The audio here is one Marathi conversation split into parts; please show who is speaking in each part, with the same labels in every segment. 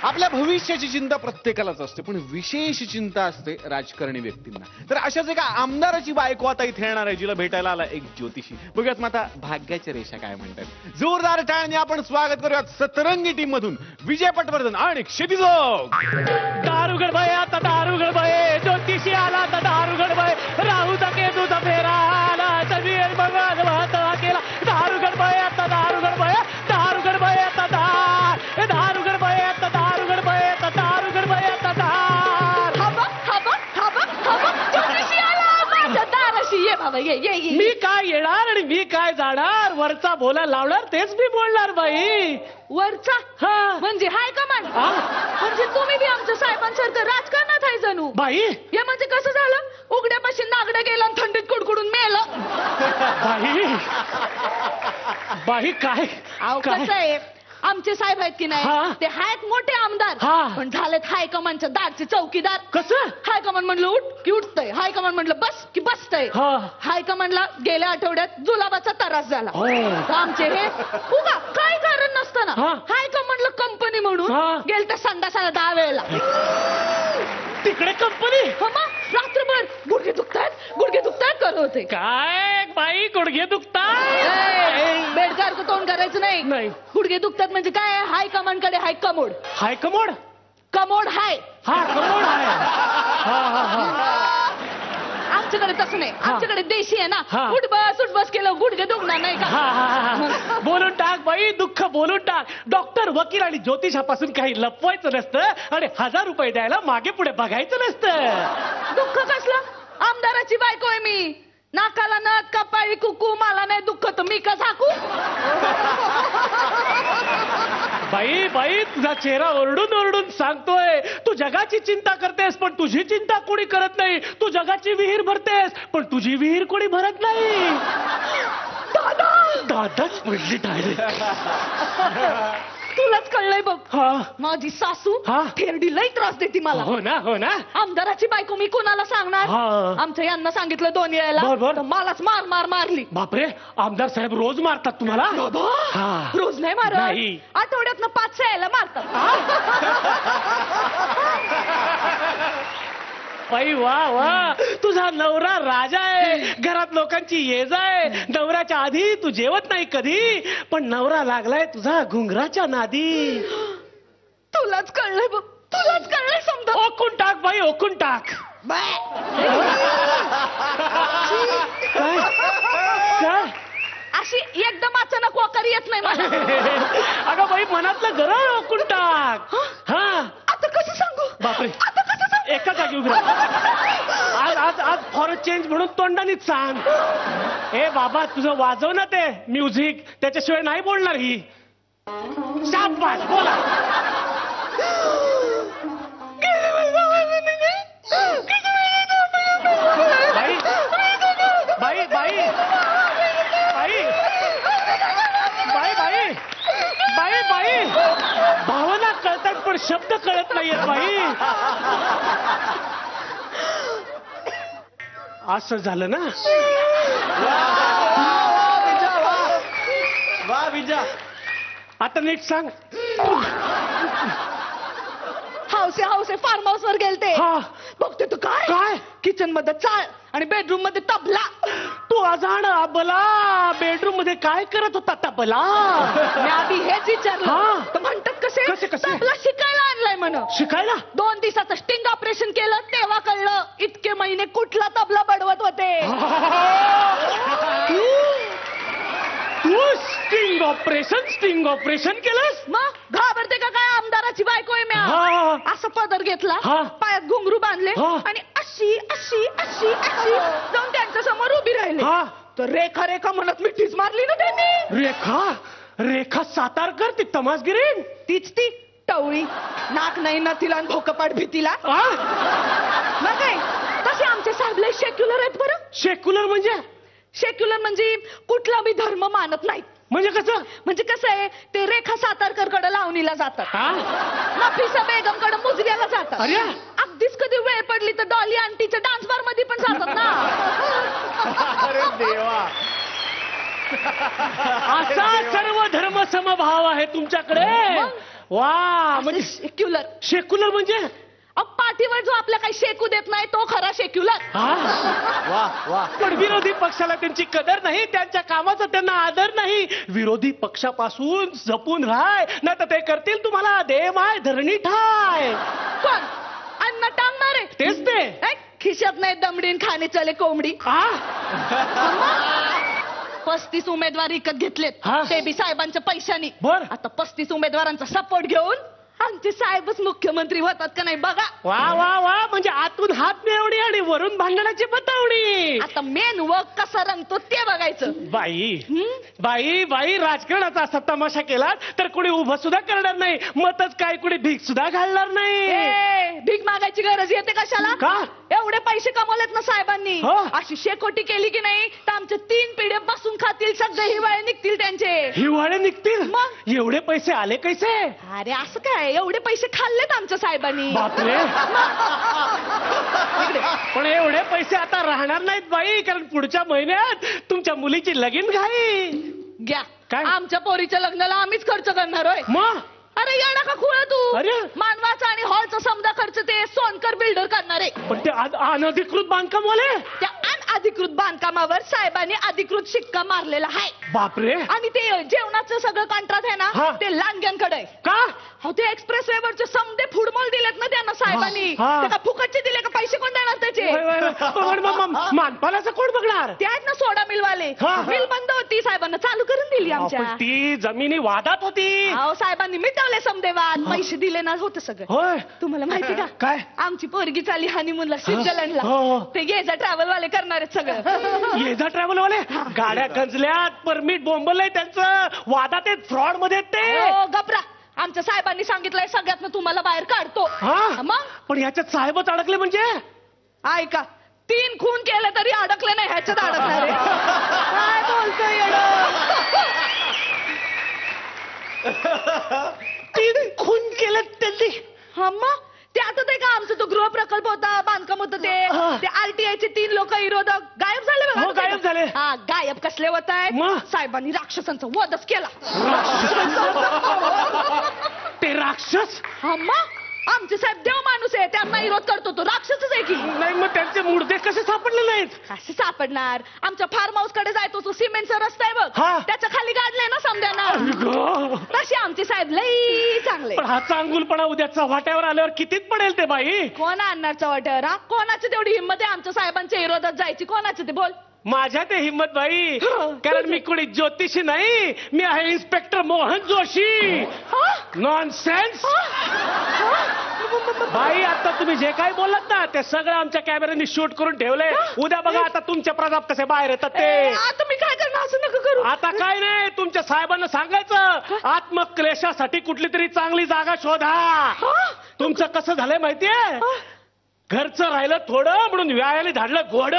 Speaker 1: आपल्या भविष्याची चिंता प्रत्येकालाच असते, पण विशेष चिंता असते राजकारणी व्यक्तींना. तर अशाच एका आमदाराची बायको आता इथे येणार आहे, जिला भेटायला आला एक ज्योतिषी. बघूयात मग आता भाग्याच्या रेषा काय म्हणतात. जोरदार टाळ्यांनी आपण स्वागत करूयात सतरंगी टीम मधून विजय पटवर्धन आणि क्षितिजोग.
Speaker 2: दारुगड भय आता दारुगड भय, ज्योतिषी आला आता दारुगड भय, राहूचा केतूचा फेरा आला, शरीर भगवान वाहता केला. दारुगड भय आता दारुगड भय, दारुगड भय आता दार, दारुगड भय आता दारुगड भय आता दारुगड भय आता दार.
Speaker 3: ज्योतिषी आला माझ्या दाराशी. ये बाबा ये ये ये.
Speaker 2: मी काय येणार आणि मी काय जाणार, वरचा बोलायला लावणार तेच मी बोलणार बाई.
Speaker 3: वरचा
Speaker 2: हा
Speaker 3: म्हणजे हाय कमान.
Speaker 2: हा?
Speaker 3: म्हणजे तुम्ही बी आमच्या साहेबांसारखं राजकारणात आहे जणू.
Speaker 2: बाई
Speaker 3: हे म्हणजे कसं झालं, उघड्यापाशी नागडं गेलं आणि थंडीत कुडकुडून मेलं.
Speaker 2: बाई बाई काय
Speaker 3: अहो कसं आहे, आमचे साहेब आहेत की
Speaker 2: हा.
Speaker 3: नाही, ते आहेत मोठे आमदार,
Speaker 2: हा.
Speaker 3: पण झालेत हायकमांडच्या दारचे चौकीदार.
Speaker 2: कसं
Speaker 3: हायकमांड म्हणलं उठ की उठतंय, हायकमांड म्हणलं बस की बसतंय.
Speaker 2: हा.
Speaker 3: हायकमांडला गेल्या आठवड्यात जुलाबाचा त्रास झाला.
Speaker 2: हो.
Speaker 3: तर आमचे हे उगा काय कारण नसताना
Speaker 2: हा.
Speaker 3: हायकमांडला कंपनी म्हणून
Speaker 2: हा.
Speaker 3: गेल तर संडासाला 10 वेळेला.
Speaker 2: तिकडे कंपनी.
Speaker 3: हो मग रात्रभर गुडघे दुखतायत करत होते.
Speaker 2: काय बाई गुडघे दुखताय.
Speaker 3: बेडकारचं तोंड करायचं नाही.
Speaker 2: नाही.
Speaker 3: गुडघे दुखतात म्हणजे काय, हाय कमांड कडे हाय कमोड.
Speaker 2: हाय कमोड.
Speaker 3: कमोड हाय.
Speaker 2: हा कमोड आहे. हा हा हा.
Speaker 3: आमच्याकडे तसं नाही,
Speaker 2: हा.
Speaker 3: आमच्याकडे देशी आहे ना.
Speaker 2: हा.
Speaker 3: उठ बस केलं गुडघे दुखणार नाही
Speaker 2: हा
Speaker 3: का.
Speaker 2: हा हा. बोलून टाक बाई, दुःख बोलून टाक. डॉक्टर वकील आणि ज्योतिषापासून काही लपवायचं नसतं आणि 1000 रुपये द्यायला मागे पुढे बघायचं नसतं.
Speaker 3: दुःख कसलं, आमदाराची बायको आहे मी. नाकाला नथ कपाळी कुकू, मला नाही दुःख तर मी का झाकू.
Speaker 2: बाई बाई तुझा चेहरा ओरडून ओरडून सांगतोय, तू जगाची चिंता करतेस पण तुझी चिंता कोणी करत नाही. तू जगाची विहीर भरतेस पण तुझी विहीर कोणी भरत नाही. दादाच पडली डायरेक्ट.
Speaker 3: तुलाच कळलंय बघ,
Speaker 2: हा
Speaker 3: माझी सासू
Speaker 2: हा.
Speaker 3: थेरडी लई त्रास देते मला.
Speaker 2: हो ना हो ना.
Speaker 3: आमदाराची बायको मी कोणाला सांगणार.
Speaker 2: हा.
Speaker 3: आमच्या यांना सांगितलं 2 वेळेला,
Speaker 2: बरोबर.
Speaker 3: तर मलाच मारली.
Speaker 2: बापरे, आमदार साहेब रोज मारतात तुम्हाला. हा.
Speaker 3: रोज नाही मारत,
Speaker 2: नाही.
Speaker 3: आठवड्यातनं 5 वेळेला मारतात.
Speaker 2: बाई वा वा, तुझा नवरा राजा आहे, घरात लोकांची ये जाय. नवऱ्याच्या आधी तू जेवत नाही कधी, पण नवरा लागलाय तुझा घुंगराच्या नादी.
Speaker 3: तुलाच कळलंय बघ, तुलाच कळलंय समजा.
Speaker 2: ओकून टाक बाई, ओकून टाक. काय
Speaker 3: अशी एकदम अचानक वाकर येत नाही मला.
Speaker 2: अगं बाई, मनातलं गरळ ओकून टाक. हा
Speaker 3: आता कसं सांगू.
Speaker 2: बापरे,
Speaker 3: आता कसं सांगू.
Speaker 2: एका जागी उभं राहा. आज आज आज फॉर चेंज म्हणून तोंडानीच सांग. ए बाबा, तुझं वाजव ना ते म्युझिक, त्याच्याशिवाय नाही बोलणार ही. शाबास, बोला. बाई बाई बाई बाई बाई बाई बाई बाई, भावना कळतात पण शब्द कळत नाहीयेत बाई. असं झालं ना.
Speaker 1: वा विजा.
Speaker 2: आता नीट सांग.
Speaker 3: हाऊस फार्म हाऊस वर गेलते.
Speaker 2: हा.
Speaker 3: बघते तू काय
Speaker 2: काय?
Speaker 3: किचन मध्ये चाळ आणि बेडरूम मध्ये तबला.
Speaker 2: तू अजाण अबला, बेडरूम मध्ये काय करत होता तबला.
Speaker 3: मी आधी हेच विचारलं,
Speaker 2: हा.
Speaker 3: तर म्हणतात
Speaker 2: कसे?
Speaker 3: तबला शिकायला आणलाय म्हण.
Speaker 2: शिकायला?
Speaker 3: 2 दिवसाचं स्टिंग ऑपरेशन केलं तेव्हा कळलं इतके महिने कुठला तबला बडवत होते.
Speaker 2: तू स्टिंग ऑपरेशन केलंस.
Speaker 3: मग घाबरते का काय, आमदाराची बायको आहे
Speaker 2: हा.
Speaker 3: मी. असं पदर घेतला,
Speaker 2: हा.
Speaker 3: पायात घुंगरू बांधले
Speaker 2: हा.
Speaker 3: आणि अशी अशी अशी अशी जाऊन त्यांच्या समोर उभी राहिले.
Speaker 2: हा.
Speaker 3: तर रेखा रेखा म्हणत मिठीच मारली ना त्यांनी.
Speaker 2: रेखा सातारकर, ती तमासगिरीन.
Speaker 3: तीच ती टवळी, नाक नाही ना तिला, भोकपाट भीतीला.
Speaker 2: आ?
Speaker 3: मग काय, तसे आमचे साहेब लय सेक्युलर आहेत बरं.
Speaker 2: सेक्युलर म्हणजे?
Speaker 3: सेक्युलर म्हणजे कुठला बी धर्म मानत नाहीत.
Speaker 2: म्हणजे कसं?
Speaker 3: म्हणजे कसं आहे, ते रेखा सातारकर कडे लावणीला जातात,
Speaker 2: हा?
Speaker 3: नफिसा बेगम कडे मुजऱ्याला जातात.
Speaker 2: अरे.
Speaker 3: अगदीच कधी वेळ पडली तर डॉली आंटीच्या डान्स बार मध्ये पण जातात ना.
Speaker 1: अरे देवा.
Speaker 2: असा सर्व धर्म समभाव आहे तुमच्याकडे. वा म्हणजे
Speaker 3: सेक्युलर.
Speaker 2: सेक्युलर म्हणजे
Speaker 3: पाठीवर जो आपल्या काही शेकू देत नाही तो खरा सेक्युलर.
Speaker 1: वा वा.
Speaker 2: पण विरोधी पक्षाला त्यांची कदर नाही, त्यांच्या कामाचा त्यांना आदर नाही. विरोधी पक्षापासून जपून राहाय, नाही तर ते करतील तुम्हाला दे माय धरणी ठाय.
Speaker 3: कोण अन्न टांगणारे?
Speaker 2: तेच ते.
Speaker 3: ऐ, खिशात नाही दमडीन खाणे चले कोंबडी. 35 उमेदवार विकत घेतलेत,
Speaker 2: हा.
Speaker 3: ते बी साहेबांच्या पैशानी.
Speaker 2: बर.
Speaker 3: आता 35 उमेदवारांचा सपोर्ट घेऊन आमचे साहेबच मुख्यमंत्री होतात का नाही बघा.
Speaker 2: वा वा वा म्हणजे आतून हात मिळवणी आणि वरून भांडणाची बतावणी.
Speaker 3: आता मेन वर्क कसा रंगतो ते बघायचं.
Speaker 2: बाई
Speaker 3: हं?
Speaker 2: बाई बाई राजकारणाचा असा तमाशा केला तर कुणी उभं सुद्धा करणार नाही, मतच काय कुणी भीक सुद्धा घालणार नाही.
Speaker 3: ए, भीक मागायची गरज येते कशाला?
Speaker 2: का?
Speaker 3: एवढे पैसे कमवलेत ना साहेबांनी,
Speaker 2: हो.
Speaker 3: अशी शेकोटी केली की नाही तर आमच्या 3 पिढ्या बसून खातील, सगळे हिवाळे निघतील त्यांचे.
Speaker 2: हिवाळे निघतील?
Speaker 3: मग?
Speaker 2: एवढे पैसे आले कैसे?
Speaker 3: अरे असं काय, एवढे पैसे खाल्लेत आमच्या साहेबांनी.
Speaker 2: बापरे. पण एवढे पैसे आता राहणार नाहीत बाई, कारण पुढच्या महिन्यात तुमच्या मुलीची लगीन घाई.
Speaker 3: घ्या
Speaker 2: काय?
Speaker 3: आमच्या पोरीच्या लग्नाला आम्हीच खर्च करणार होय.
Speaker 2: मग
Speaker 3: अरे येणार का खुळा तू?
Speaker 2: अरे.
Speaker 3: मानवाचा आणि हॉलचा समजा खर्च ते सोनकर बिल्डर करणार आहे.
Speaker 2: पण ते अनधिकृत बांधकाम वाले.
Speaker 3: त्या अनधिकृत बांधकामावर साहेबांनी अधिकृत शिक्का मारलेला आहे.
Speaker 2: बापरे.
Speaker 3: आणि ते जेवणाचं सगळं कॉन्ट्रॅक्ट आहे
Speaker 2: हा.
Speaker 3: ना ते लांडग्यांकडे आहे.
Speaker 2: का?
Speaker 3: हो ते एक्सप्रेस वेवरचे समदे फुडमॉल दिलेत ना त्यांना साहेबांनी.
Speaker 2: हा.
Speaker 3: ते का फुकटचे दिले का पैसे कोण देणार त्याचे?
Speaker 2: वय, वय, वय. पण मानपालाचं कोण बघणार?
Speaker 3: ते आहेत ना सोडा मिलवाले.
Speaker 2: हा.
Speaker 3: मिल बंद होती, साहेबांना चालू करून दिली आमच्या.
Speaker 2: पण ती जमिनी वादात होती.
Speaker 3: अहो साहेबांनी मिटवले समदे वाद, पैसे दिले ना होतं सगळं.
Speaker 2: होय.
Speaker 3: तुम्हाला माहिती का
Speaker 2: काय?
Speaker 3: आमची पोरगी चालली हनीमूनला स्वित्झर्लंडला.
Speaker 2: हो.
Speaker 3: ते गेजा ट्रॅव्हल वाले करणार आहेत सगळं.
Speaker 2: ये जा ट्रॅव्हल वाले गाड्या गंजल्यात, परमिट बोंबलंय त्यांचं, वादात आहेत, फ्रॉड मध्ये आहेत ते.
Speaker 3: हो गबरा, आमच्या साहेबांनी सांगितलंय सगळ्यात तुम्हाला बाहेर काढतो.
Speaker 2: हा?
Speaker 3: मग
Speaker 2: पण ह्याच्यात साहेबच अडकले म्हणजे?
Speaker 3: ऐका, 3 खून केले तरी अडकले नाही, ह्याच्यात अडकणार आहे. काय बोलतोय येडं?
Speaker 2: 3 खून केले त्यांनी.
Speaker 3: हा मग ते आता ते का आमचा तो गृह प्रकल्प होता, बांधकाम होतं ते आरटीआयचे 3 लोक विरोधक गायब झाले बघा.
Speaker 2: हो, गायब झाले.
Speaker 3: हा, गायब कसले होत आहेत?
Speaker 2: मग?
Speaker 3: साहेबांनी राक्षसांचा वधच केला.
Speaker 2: ते राक्षस?
Speaker 3: हा मग आमचे साहेब देव माणूस आहे, त्यांना विरोध करतो तो राक्षसच आहे की.
Speaker 2: नाही मग त्यांचे मुर्दे कसे सापडले नाहीत?
Speaker 3: कसे सापडणार? आमच्या फार्म हाऊस कडे जायचो तो सिमेंटचा रस्ता आहे बघ,
Speaker 2: हा.
Speaker 3: त्याच्या खाली गाडले ना समद्यांना.
Speaker 2: अगं.
Speaker 3: तसे आमचे साहेब लई चांगले.
Speaker 2: पण हा चांगुलपणा उद्या चव्हाट्यावर आल्यावर कितीत पडेल ते बाई?
Speaker 3: कोण आणणार चव्हाट्यावर? हा, कोणाची तेवढी हिंमत आहे आमच्या साहेबांच्या विरोधात जायची? कोणाचं ते बोल?
Speaker 2: माझ्या ते हिम्मत बाई, कारण मी कोणी ज्योतिषी नाही, मी आहे इन्स्पेक्टर मोहन जोशी. नॉनसेन्स. बाई आता तुम्ही जे काही बोललात ना ते सगळं आमच्या कॅमेऱ्याने शूट करून ठेवलंय. उद्या बघा आता तुमचे प्रताप कसे बाहेर येतात ते.
Speaker 3: आता मी काय करणार? असं नका करू.
Speaker 2: आता काय नाही, तुमच्या साहेबांना सांगायचं आत्मक्लेशासाठी कुठली तरी चांगली जागा शोधा. तुमचं कसं झालंय माहितीये? घरचं राहिलं थोडं म्हणून व्यायाने धाडलं घोड.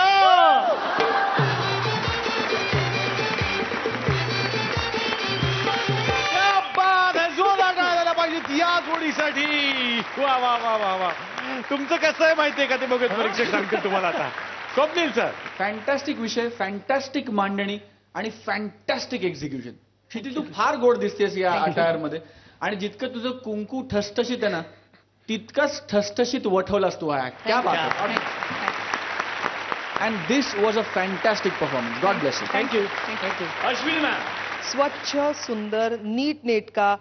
Speaker 1: जोरदार टाळ्या पाहिजेत या जोडीसाठी. वा वा वा वा वा. तुमचं कसं आहे माहितीये का ते बघत परीक्षक सांगतील तुम्हाला आता. स्वप्नील सर.
Speaker 4: फॅन्टॅस्टिक विषय, फॅन्टॅस्टिक मांडणी आणि फॅन्टॅस्टिक एक्झिक्युशन. क्षिती तू फार गोड दिसतेस या अटायर मध्ये, आणि जितकं तुझं कुंकू ठसठशीत आहे ना तितकंच ठसठशीत वठवलास तू हा ऍक्ट. क्या बात आहे. And this was a fantastic performance. God bless you.
Speaker 2: Thank you. Ashwini ma'am.
Speaker 5: स्वच्छ, सुंदर, नीटनेटका,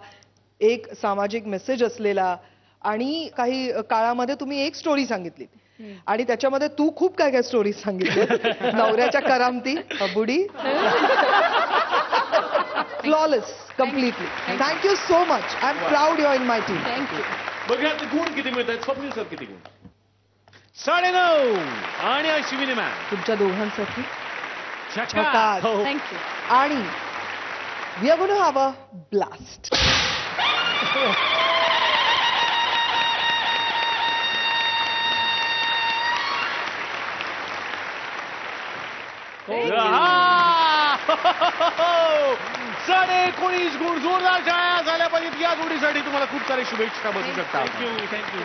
Speaker 5: एक सामाजिक मेसेज असलेला, आणि काही काळामध्ये तुम्ही एक स्टोरी सांगितली आणि त्याच्यामध्ये तू खूप काय काय स्टोरी सांगितली. नवऱ्याच्या करामती, बुडी. Flawless completely. Thank you so much. I am proud you are in my team.
Speaker 3: Thank you.
Speaker 1: बघा ते गुण किती मिळत आहेत. स्वप्नील सर किती गुण? 9.5. आणि अश्विनी मॅम
Speaker 5: तुमच्या दोघांसाठी
Speaker 1: झकास.
Speaker 5: झकास.
Speaker 1: हो.
Speaker 3: थँक्यू.
Speaker 5: आणि we are going to have a blast.
Speaker 1: साडे 19 गुण. जोरदार टाळ्या झाल्या पाहिजेत या जोडीसाठी. तुम्हाला खूप सारे शुभेच्छा बसू शकता.
Speaker 2: थँक्यू.